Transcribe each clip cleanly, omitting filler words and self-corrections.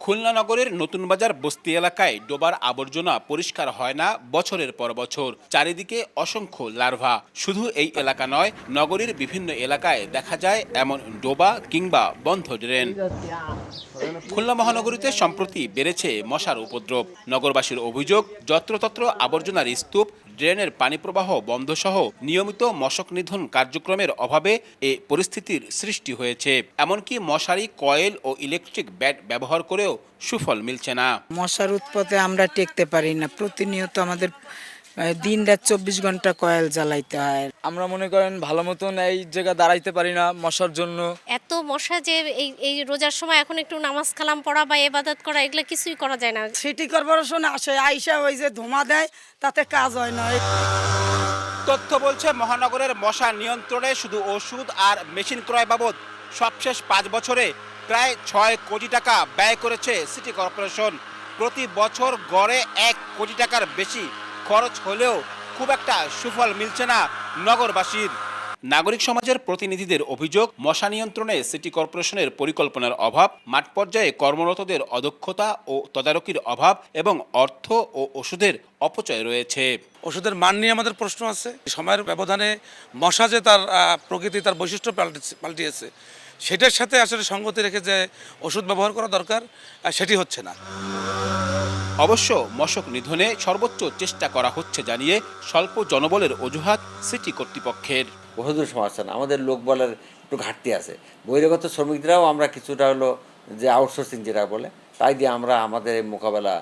খুলনা নগরের নতুন বাজার বস্তি এলাকায় ডোবার আবর্জনা পরিষ্কার হয় না বছরের পর বছর। চারিদিকে অসংখ্য লার্ভা। শুধু এই এলাকা নয়, নগরীর বিভিন্ন এলাকায় দেখা যায় এমন ডোবা কিংবা বন্ধ ড্রেন। খুলনা মহানগরীতে সম্প্রতি বেড়েছে মশার উপদ্রব। নগরবাসীর অভিযোগ, যত্রতত্র আবর্জনার স্তূপ, ড্রেনের পানি প্রবাহ বন্ধসহ নিয়মিত মশক নিধন কার্যক্রমের অভাবে এ পরিস্থিতির সৃষ্টি হয়েছে। এমনকি মশারি, কয়েল ও ইলেকট্রিক ব্যাট ব্যবহার করেও সুফল মিলছে না। মশার উৎপাতে আমরা টেকতে পারি না। প্রতিনিয়ত আমাদের দিন রাত 24 ঘন্টা কয়েল জ্বালাইতে হয়। আমরা মনে করেন ভালো মতন এই জায়গা দাঁড়াইতে পারি না মশার জন্য। এত মশা যে এই রোজার সময় এখন একটু নামাজ কালাম পড়া বা ইবাদত করা এগুলো কিছুই করা যায় না। সিটি কর্পোরেশন আসে, আইসা ওই যে ধোঁয়া দেয়, তাতে কাজ হয় না। তথ্য বলছে, মহানগরের মশা নিয়ন্ত্রণে শুধু ওষুধ আর মেশিন ক্রয় বাবদ সবশেষ 5 বছরে প্রায় 6 কোটি টাকা ব্যয় করেছে সিটি কর্পোরেশন। প্রতি বছর গড়ে 1 কোটি টাকার বেশি খরচ হলেও খুব একটা সুফল মিলছে না নগরবাসীর। নাগরিক সমাজের প্রতিনিধিদের অভিযোগ, মশা নিয়ন্ত্রণে সিটি কর্পোরেশনের পরিকল্পনার অভাব, মাঠ পর্যায়ে কর্মরতদের অদক্ষতা ও তদারকির অভাব এবং অর্থ ও ওষুধের অপচয় রয়েছে। ওষুধের মান নিয়ে আমাদের প্রশ্ন আছে। সময়ের ব্যবধানে মশা যে তার প্রকৃতি, তার বৈশিষ্ট্য পাল্টিয়েছে, সেটার সাথে আসলে সঙ্গতি রেখে যে ওষুধ ব্যবহার করা দরকার, সেটি হচ্ছে না। অবশ্য মশক নিধনে সর্বোচ্চ চেষ্টা করা হচ্ছে জানিয়ে স্বল্প জনবলের অজুহাত সিটি কর্তৃপক্ষের। ওষুধের সমস্যা না, আমাদের লোকবলের একটু ঘাটতি আছে। বহিরাগত শ্রমিকরাও আমরা কিছুটা হলো যে আউটসোর্সিং যেটা বলে, তাই দিয়ে আমরা আমাদের মোকাবেলা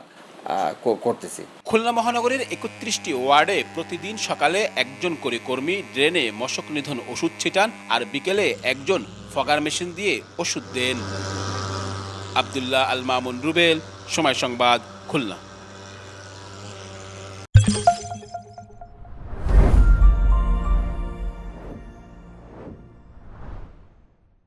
করতেছি। খুলনা মহানগরীর 31টি ওয়ার্ডে প্রতিদিন সকালে একজন করে কর্মী ড্রেনে মশক নিধন ওষুধ ছিটান আর বিকেলে একজন ফগার মেশিন দিয়ে ওষুধ দেন। আব্দুল্লাহ আল মামুন রুবেল, সময় সংবাদ, খুলনা।